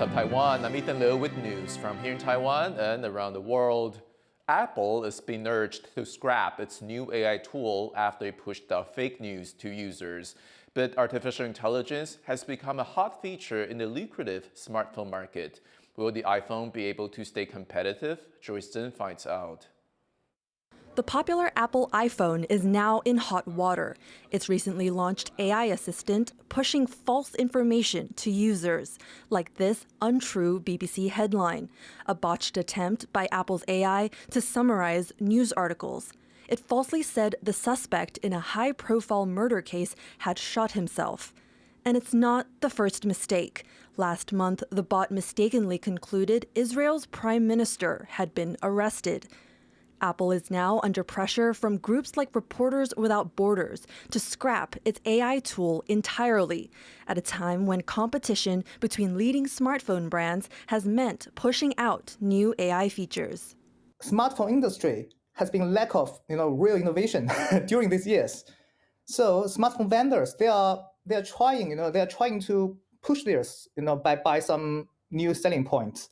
Top Taiwan, I'm Ethan Liu with news from here in Taiwan and around the world. Apple is being urged to scrap its new AI tool after it pushed out fake news to users. But artificial intelligence has become a hot feature in the lucrative smartphone market. Will the iPhone be able to stay competitive? Joyce Zhen finds out. The popular Apple iPhone is now in hot water. Its recently launched AI assistant pushing false information to users, like this untrue BBC headline, a botched attempt by Apple's AI to summarize news articles. It falsely said the suspect in a high-profile murder case had shot himself. And it's not the first mistake. Last month, the bot mistakenly concluded Israel's prime minister had been arrested. Apple is now under pressure from groups like Reporters Without Borders to scrap its AI tool entirely, at a time when competition between leading smartphone brands has meant pushing out new AI features. Smartphone industry has been lack of real innovation during these years. So smartphone vendors they're trying to push theirs by some new selling points.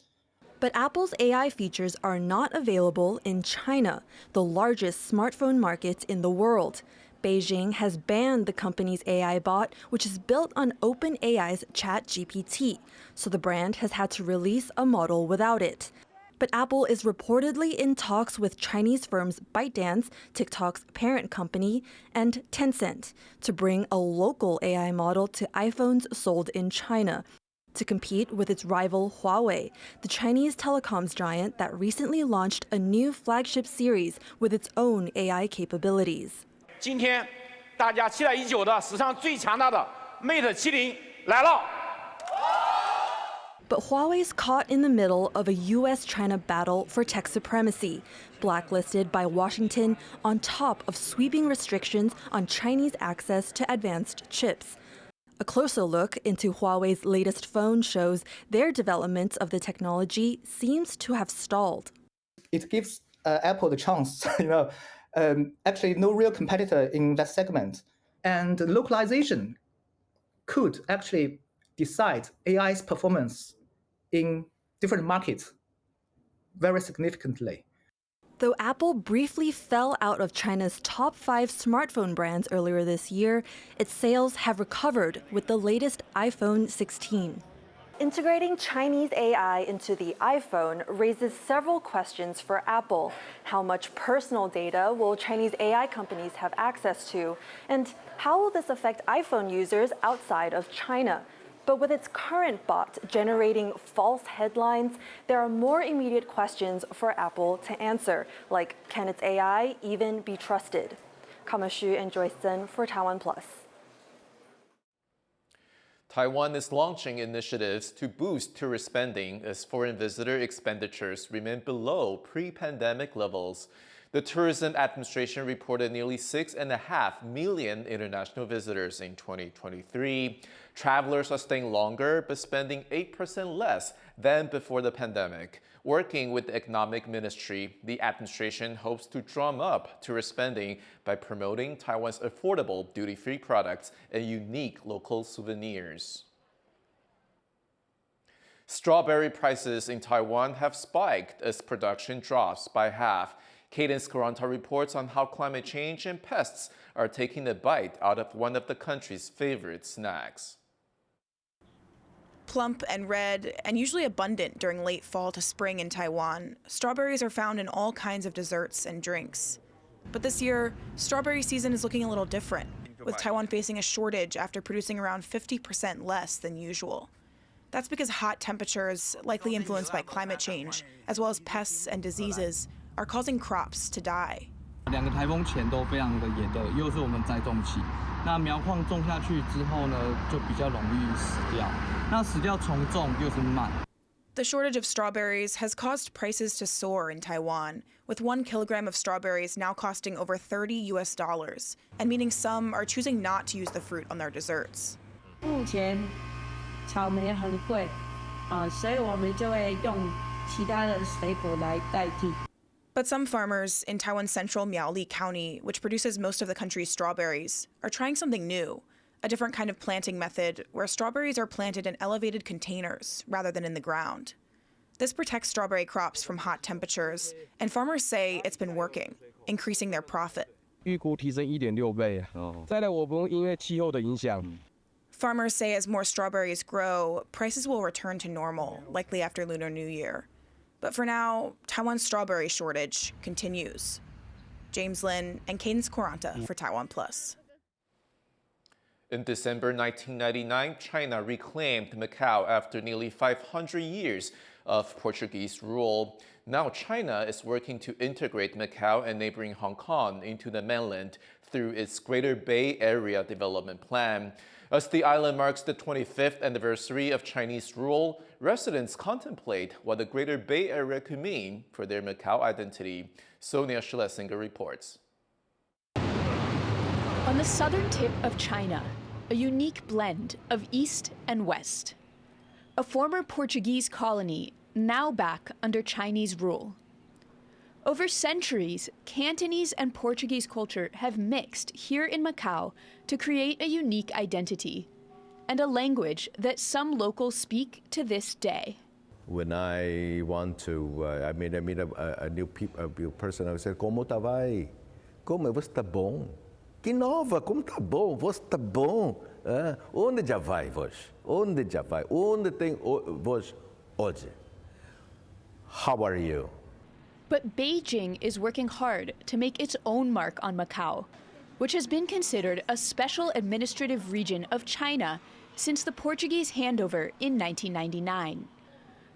But Apple's AI features are not available in China, the largest smartphone market in the world. Beijing has banned the company's AI bot, which is built on OpenAI's ChatGPT, so the brand has had to release a model without it. But Apple is reportedly in talks with Chinese firms ByteDance, TikTok's parent company, and Tencent to bring a local AI model to iPhones sold in China, to compete with its rival Huawei, the Chinese telecoms giant that recently launched a new flagship series with its own AI capabilities. 今天大家期待已久的史上最强大的 Mate 70来了。 But Huawei's caught in the middle of a U.S.-China battle for tech supremacy, blacklisted by Washington on top of sweeping restrictions on Chinese access to advanced chips. A closer look into Huawei's latest phone shows their development of the technology seems to have stalled. It gives Apple the chance, actually no real competitor in that segment. And localization could actually decide AI's performance in different markets very significantly. Though Apple briefly fell out of China's top 5 smartphone brands earlier this year, its sales have recovered with the latest iPhone 16. Integrating Chinese AI into the iPhone raises several questions for Apple. How much personal data will Chinese AI companies have access to? And how will this affect iPhone users outside of China? But with its current bot generating false headlines, there are more immediate questions for Apple to answer, like can its AI even be trusted? Kama Xu and Joyce Zhen for TaiwanPlus. Taiwan is launching initiatives to boost tourist spending as foreign visitor expenditures remain below pre-pandemic levels. The Tourism Administration reported nearly 6.5 million international visitors in 2023. Travelers are staying longer but spending 8% less than before the pandemic. Working with the Economic Ministry, the administration hopes to drum up tourist spending by promoting Taiwan's affordable duty-free products and unique local souvenirs. Strawberry prices in Taiwan have spiked as production drops by half. Cadence Karanta reports on how climate change and pests are taking a bite out of one of the country's favorite snacks. Plump and red, and usually abundant during late fall to spring in Taiwan, strawberries are found in all kinds of desserts and drinks. But this year, strawberry season is looking a little different, with Taiwan facing a shortage after producing around 50% less than usual. That's because hot temperatures, likely influenced by climate change, as well as pests and diseases, are causing crops to die. 2个台风前都非常的炎热，又是我们栽种期。那苗矿种下去之后呢，就比较容易死掉。那死掉重种又是慢。The shortage of strawberries has caused prices to soar in Taiwan, with 1 kilogram of strawberries now costing over $30, and meaning some are choosing not to use the fruit on their desserts. 目前草莓很贵，所以我们就会用其他的水果来代替。 But some farmers in Taiwan's central Miaoli County, which produces most of the country's strawberries, are trying something new, a different kind of planting method where strawberries are planted in elevated containers rather than in the ground. This protects strawberry crops from hot temperatures, and farmers say it's been working, increasing their profit. 预估提升1.6倍。再来，我们因为气候的影响。 Farmers say as more strawberries grow, prices will return to normal, likely after Lunar New Year. But for now, Taiwan's strawberry shortage continues. James Lin and Cadence Quaranta for TaiwanPlus. In December 1999, China reclaimed Macao after nearly 500 years of Portuguese rule. Now China is working to integrate Macao and neighboring Hong Kong into the mainland through its Greater Bay Area Development Plan. As the island marks the 25th anniversary of Chinese rule, residents contemplate what the Greater Bay Area could mean for their Macao identity. Sonia Schlesinger reports. On the southern tip of China, a unique blend of east and west. A former Portuguese colony, now back under Chinese rule. Over centuries, Cantonese and Portuguese culture have mixed here in Macau to create a unique identity and a language that some locals speak to this day. When I want to, I meet a new person, I say, "Como tá vai? Como está bom? Que nova? Como tá bom? Você tá bom? Onde já vai hoje? Onde já vai? Onde tem hoje? Hoje? How are you?" But Beijing is working hard to make its own mark on Macau, which has been considered a special administrative region of China since the Portuguese handover in 1999.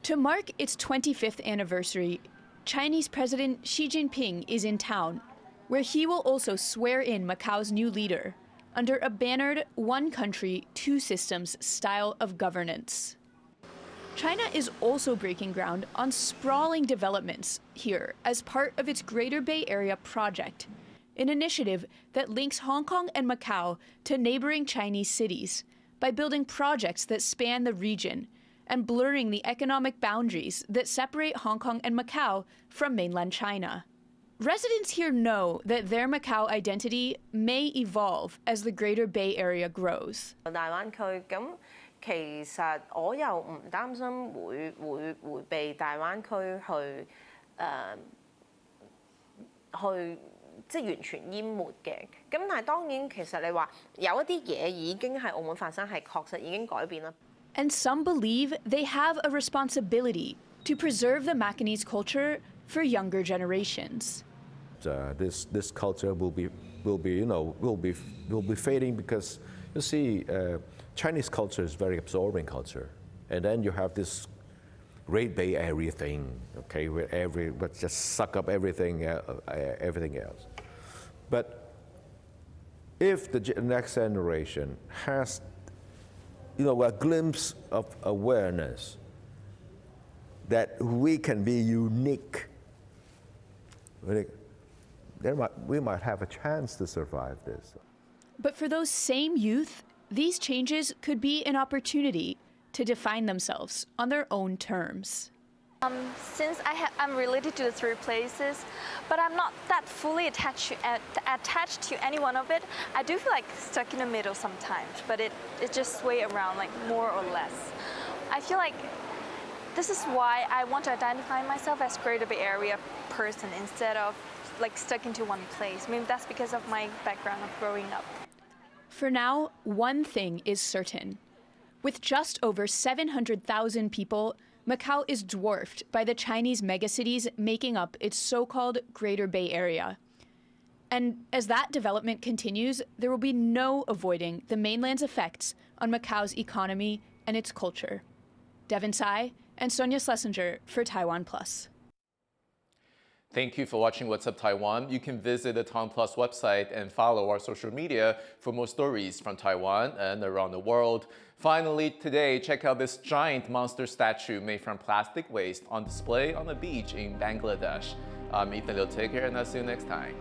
To mark its 25th anniversary, Chinese President Xi Jinping is in town, where he will also swear in Macau's new leader under a bannered one country, two systems style of governance. China is also breaking ground on sprawling developments here as part of its Greater Bay Area project, an initiative that links Hong Kong and Macau to neighboring Chinese cities by building projects that span the region and blurring the economic boundaries that separate Hong Kong and Macau from mainland China. Residents here know that their Macau identity may evolve as the Greater Bay Area grows. 大灣區咁。其實我又唔擔心會被大灣區去即係完全淹沒嘅。咁但係當然其實你話有一啲嘢已經喺澳門發生，係確實已經改變啦。And some believe they have a responsibility to preserve the Macanese culture for younger generations. This culture will be fading because you see. Chinese culture is very absorbing culture, and then you have this Great Bay Area thing, okay, where but just suck up everything else. But if the next generation has, a glimpse of awareness that we can be unique, we might have a chance to survive this. But for those same youth, these changes could be an opportunity to define themselves on their own terms. Since I'm related to the three places, but I'm not that fully attached to any one of it, I do feel like stuck in the middle sometimes, but it just sway around like more or less. I feel like this is why I want to identify myself as Greater Bay Area person instead of like stuck into one place. Maybe that's because of my background of growing up. For now, one thing is certain. With just over 700,000 people, Macau is dwarfed by the Chinese megacities making up its so-called Greater Bay Area. And as that development continues, there will be no avoiding the mainland's effects on Macau's economy and its culture. Devin Tsai and Sonia Schlesinger for TaiwanPlus. Thank you for watching What's Up Taiwan. You can visit the TaiwanPlus website and follow our social media for more stories from Taiwan and around the world. Finally, today, check out this giant monster statue made from plastic waste on display on the beach in Bangladesh. I'm Ethan Liu. Take care and I'll see you next time.